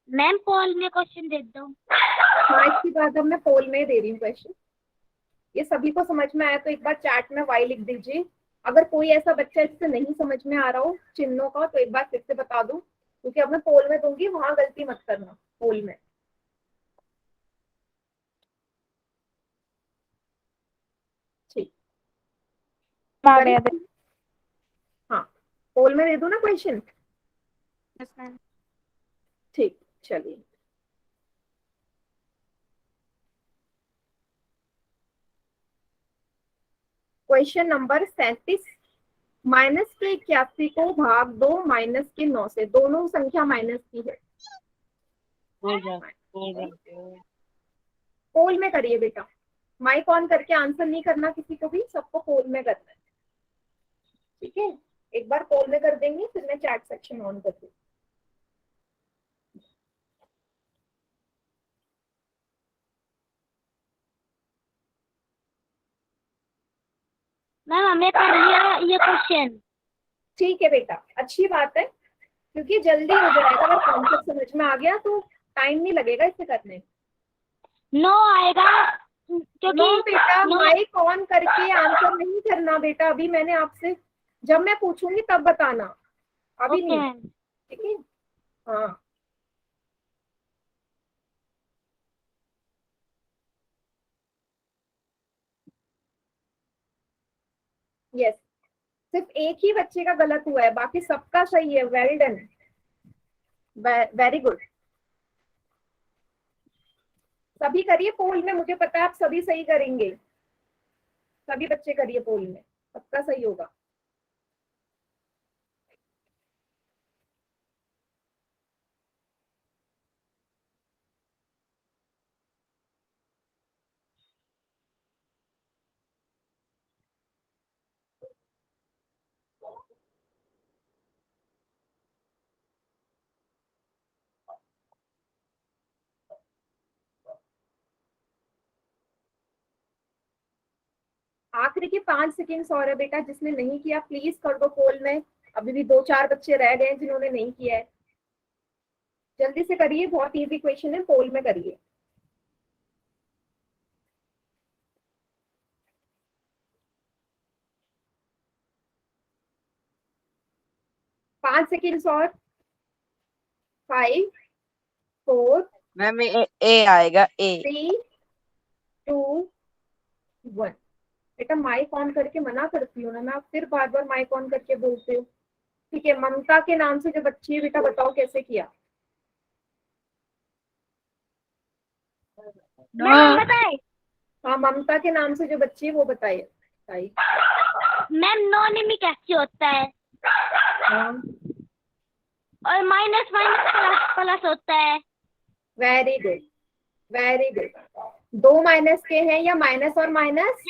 मैम पोल में क्वेश्चन दे दो। हाँ, इसके बाद अब मैं पोल में दे रही हूँ क्वेश्चन। ये सभी को समझ में आया तो एक बार चैट में वाई लिख दीजिए। अगर कोई ऐसा बच्चा जिससे नहीं समझ में आ रहा हो चिन्हों का, तो एक बार फिर से बता दूं, क्योंकि अब मैं पोल में दूंगी, वहां गलती मत करना पोल में। ठीक, हाँ, पोल में दे दो ना क्वेश्चन। Yes ma'am. ठीक, चलिए। क्वेश्चन नंबर 37, माइनस के 81 को भाग दो माइनस के 9 से। दोनों संख्या माइनस की है। पोल में करिए बेटा, माइक ऑन करके आंसर नहीं करना किसी को भी, सबको पोल में करना है। ठीक है, एक बार पोल में कर देंगे, फिर मैं चैट सेक्शन ऑन कर दूँ। मैम हमने कर लिया ये क्वेश्चन। ठीक है बेटा, अच्छी बात है, क्योंकि जल्दी हो जाएगा। अगर कॉन्सेप्ट समझ में आ गया तो टाइम नहीं लगेगा इसे करने में। 9 आएगा नो क्योंकि बेटा, 9 माइक ऑन करके आंसर नहीं करना बेटा। अभी मैंने आपसे, जब मैं पूछूंगी तब बताना, अभी ओके नहीं। मैम। ठीक है, हाँ। यस, सिर्फ एक ही बच्चे का गलत हुआ है, बाकी सबका सही है। Well done, very good. सभी करिए पोल में, मुझे पता है आप सभी सही करेंगे। सभी बच्चे करिए पोल में, सबका सही होगा। आखिरी के 5 सेकेंड्स और है बेटा, जिसने नहीं किया प्लीज कर दो पोल में। अभी भी 2-4 बच्चे रह गए हैं जिन्होंने नहीं किया है। जल्दी से करिए, बहुत इजी क्वेश्चन है, पोल में करिए। पांच सेकेंड्स और। 5, 4, मैम ए आएगा ए। 3, 2, 1। बेटा माइक ऑन करके मना करती हूँ ना मैं, आप फिर बार बार माइक ऑन करके बोलते हो। ठीक है, ममता के नाम से जो बच्ची है, बेटा बताओ कैसे किया। मैम बताए। हाँ, ममता के नाम से जो बच्ची है वो बताइए। मैम नॉन में कैसे होता है? हाँ, और माइनस माइनस प्लस प्लस होता है। Very good, very good. 2 minus के हैं या माइनस और माइनस?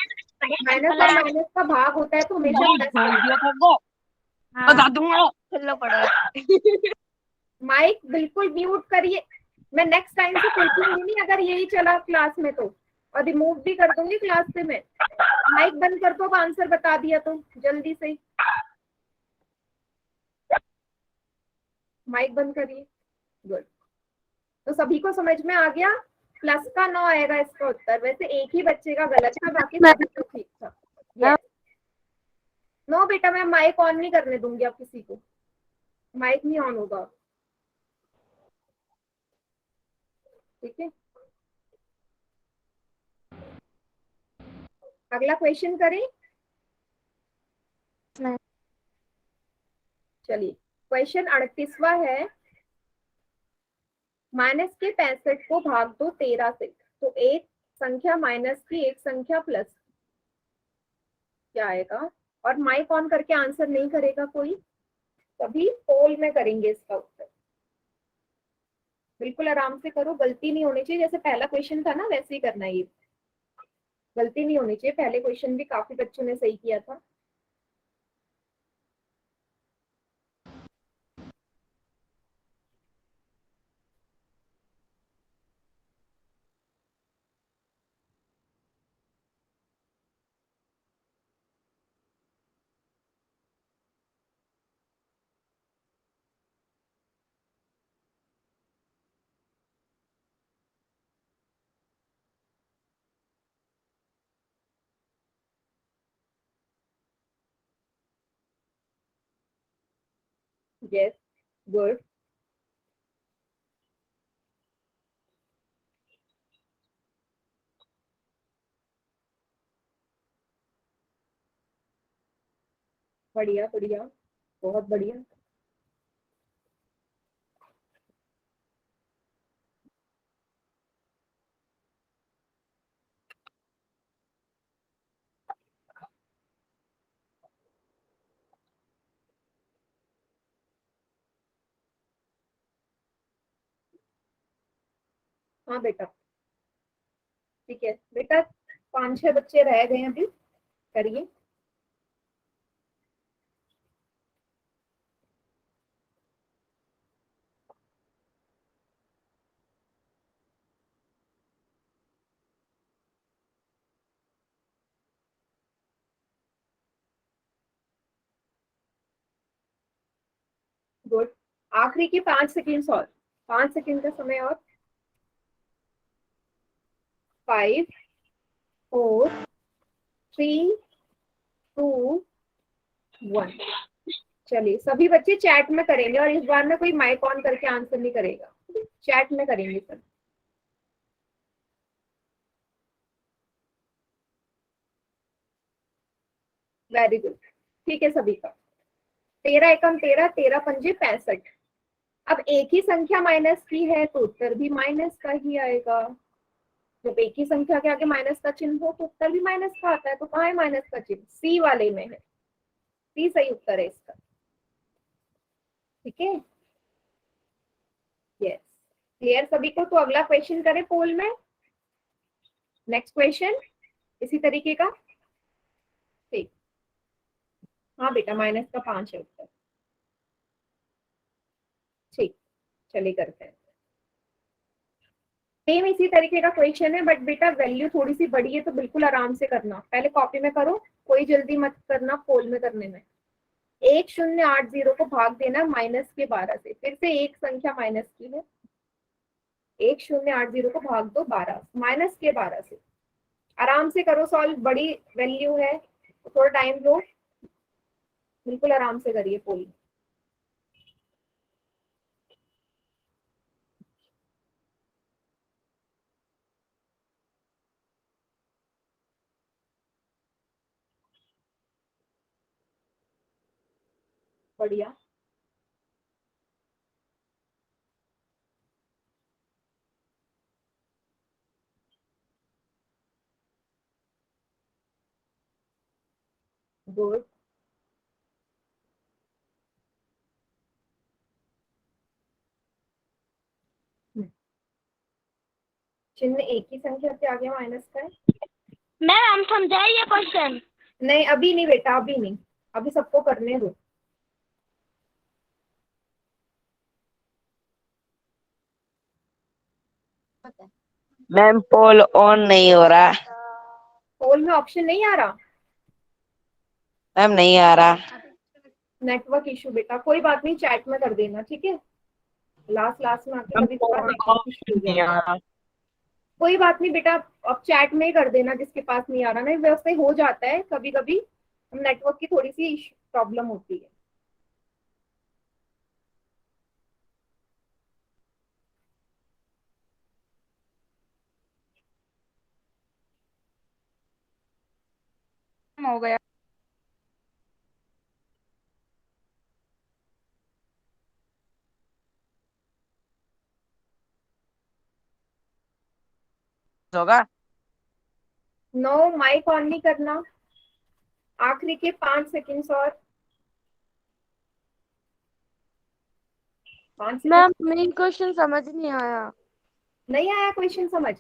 माइनस और माइनस का भाग होता है तो हमेशा प्लस। बता दूंगा खुल्ला पड़ा है। माइक बिल्कुल म्यूट करिए। मैं नेक्स्ट टाइम से पूछूंगी नहीं अगर यही चला क्लास में तो, और रिमूव भी कर दूंगी क्लास से मैं। माइक बंद कर दो, अब आंसर बता दिया तो जल्दी से माइक बंद करिए। गुड, तो सभी को समझ में आ गया। प्लस का 9 आएगा इसका उत्तर। वैसे एक ही बच्चे का गलत था, बाकी सभी तो ठीक था। yes. नो बेटा, मैं माइक ऑन नहीं करने दूंगी अब किसी को, माइक नहीं ऑन होगा। ठीक है, अगला क्वेश्चन करें। चलिए, क्वेश्चन 38वां है, माइनस के 65 को भाग दो 13 से। तो एक संख्या माइनस की, एक संख्या प्लस, क्या आएगा? और माइक ऑन करके आंसर नहीं करेगा कोई, सभी पोल में करेंगे इसका उत्तर। बिल्कुल आराम से करो, गलती नहीं होनी चाहिए। जैसे पहला क्वेश्चन था ना, वैसे ही करना है ये, गलती नहीं होनी चाहिए। पहले क्वेश्चन भी काफी बच्चों ने सही किया था। Yes, good. बढ़िया बढ़िया, बहुत बढ़िया। हाँ बेटा, ठीक है बेटा, 5-6 बच्चे रह गए हैं अभी, करिए। गुड। आखिरी की 5 सेकेंड और, 5 सेकेंड का समय और। 5, 4, 3, 2, 1। चलिए सभी बच्चे चैट में करेंगे, और इस बार में कोई माइक ऑन करके आंसर नहीं करेगा, चैट में करेंगे सब। वेरी गुड, ठीक है सभी का। 13 एकम 13, 13 पंजे 65। अब एक ही संख्या माइनस की है तो उत्तर भी माइनस का ही आएगा। जब एक ही संख्या के आगे माइनस का चिन्ह हो तो उत्तर भी माइनस का आता है। तो कहाँ है माइनस का चिन्ह? सी वाले में है, सी सही उत्तर है इसका। ठीक है, यस, क्लियर सभी को? तो अगला क्वेश्चन करें पोल में। नेक्स्ट क्वेश्चन इसी तरीके का। ठीक, हाँ बेटा, माइनस का 5 है उत्तर। ठीक, चलिए करते हैं। सेम इसी तरीके का क्वेश्चन है, बट बेटा वैल्यू थोड़ी सी बड़ी है तो बिल्कुल आराम से करना। पहले कॉपी में करो, कोई जल्दी मत करना पोल में करने में। 1080 को भाग देना -12 से। फिर से एक संख्या माइनस की है, 1080 को भाग दो 12, -12 से। आराम से करो सॉल्व, बड़ी वैल्यू है तो थोड़ा टाइम लो, बिल्कुल आराम से करिए पोल। बढ़िया, गुड। चिन्ह एक ही संख्या से आगे माइनस का है। मैम हम समझाए ये क्वेश्चन। नहीं अभी नहीं बेटा, अभी नहीं, अभी सबको करने दो। मैम पोल ऑन नहीं हो रहा। पोल में ऑप्शन नहीं आ रहा? मैम नहीं आ रहा। नेटवर्क इशू बेटा, कोई बात नहीं, चैट में कर देना, ठीक है। लास्ट लास्ट में आके कभी कभार नेटवर्क इशू हो जाता है। कोई बात नहीं बेटा, अब चैट में ही कर देना जिसके पास नहीं आ रहा। नहीं वैसे हो जाता है कभी कभी, नेटवर्क की थोड़ी सी प्रॉब्लम होती है। हो गया। होगा। नो, माइक ऑन नहीं करना। आखिरी के 5 सेकेंड्स और। 5 सेकेंड। मैम मेन क्वेश्चन समझ नहीं आया। नहीं आया क्वेश्चन समझ?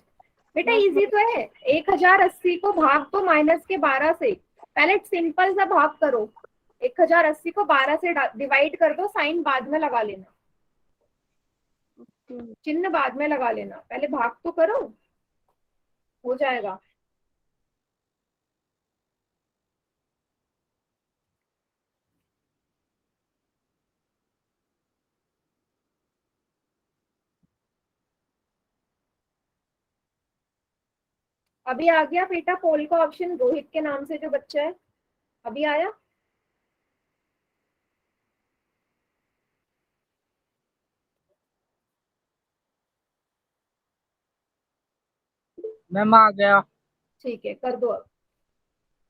बेटा इजी तो है। 1080 को भाग तो -12 से। पहले सिंपल सा भाग करो, 1080 को 12 से डिवाइड कर दो, साइन बाद में लगा लेना, चिन्ह बाद में लगा लेना, पहले भाग तो करो, हो जाएगा। अभी आ गया बेटा पोल का ऑप्शन, रोहित के नाम से जो बच्चा है, अभी आया। मैम आ गया। ठीक है, कर दो अब।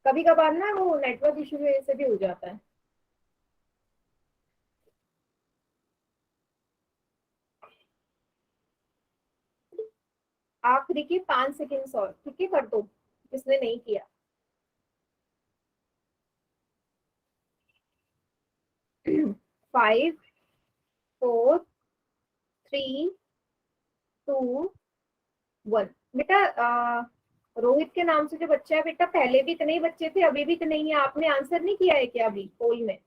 कभी कभार ना वो नेटवर्क इशू की वजह से भी हो जाता है। आखिरी की 5 सेकेंड्स और, ठीक है, कर दो जिसने नहीं किया। फाइव, 4, 3, 2, 1। बेटा रोहित के नाम से जो बच्चा है बेटा, पहले भी इतने ही बच्चे थे, अभी भी इतने ही है। आपने आंसर नहीं किया है क्या अभी पोल में?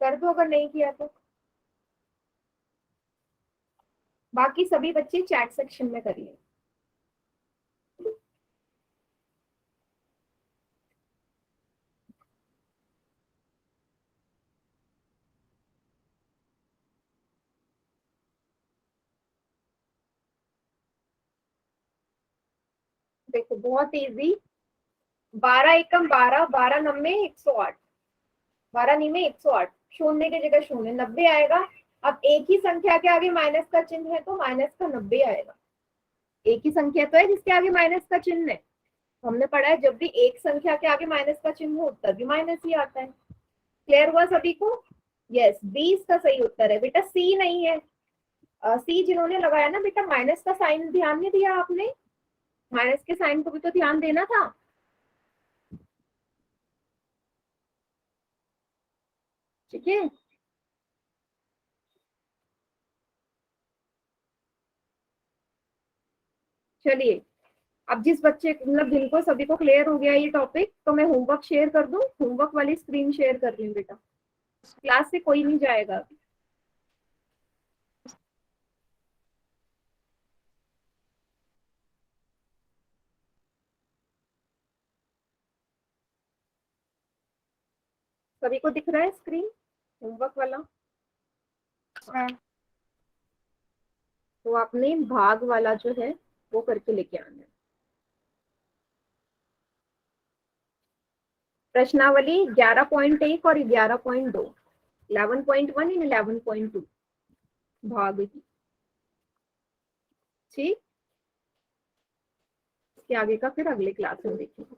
कर दो अगर नहीं किया तो। बाकी सभी बच्चे चैट सेक्शन में करिए। देखो बहुत इजी। 12 एकम 12, 12 नब्बे 108, 12 निमे 108, शून्य की जगह शून्य, 90 आएगा। अब एक ही संख्या के आगे माइनस का चिन्ह है तो माइनस का 90 आएगा। एक ही संख्या तो है जिसके आगे माइनस का चिन्ह है। हमने पढ़ा है जब भी एक संख्या के आगे माइनस का चिन्ह हो तभी माइनस ही आता है। क्लियर हुआ सभी को? यस, 20 का सही उत्तर है बेटा, सी नहीं है। सी जिन्होंने लगाया ना बेटा, माइनस का साइन ध्यान नहीं दिया आपने। माइनस के साइन को भी तो ध्यान देना था। ठीक है, चलिए। अब जिस बच्चे मतलब जिनको सभी को क्लियर हो गया ये टॉपिक, तो मैं होमवर्क शेयर कर दूं। होमवर्क वाली स्क्रीन शेयर कर रही हूँ बेटा, क्लास से कोई नहीं जाएगा। सभी को दिख रहा है स्क्रीन होमवर्क वाला? तो आपने भाग वाला जो है वो करके लेके आना है। प्रश्नावली 11.1 और 11.2, 11.1 एंड 11.2 भाग की। ठीक, इसके आगे का फिर अगले क्लास में देखेंगे।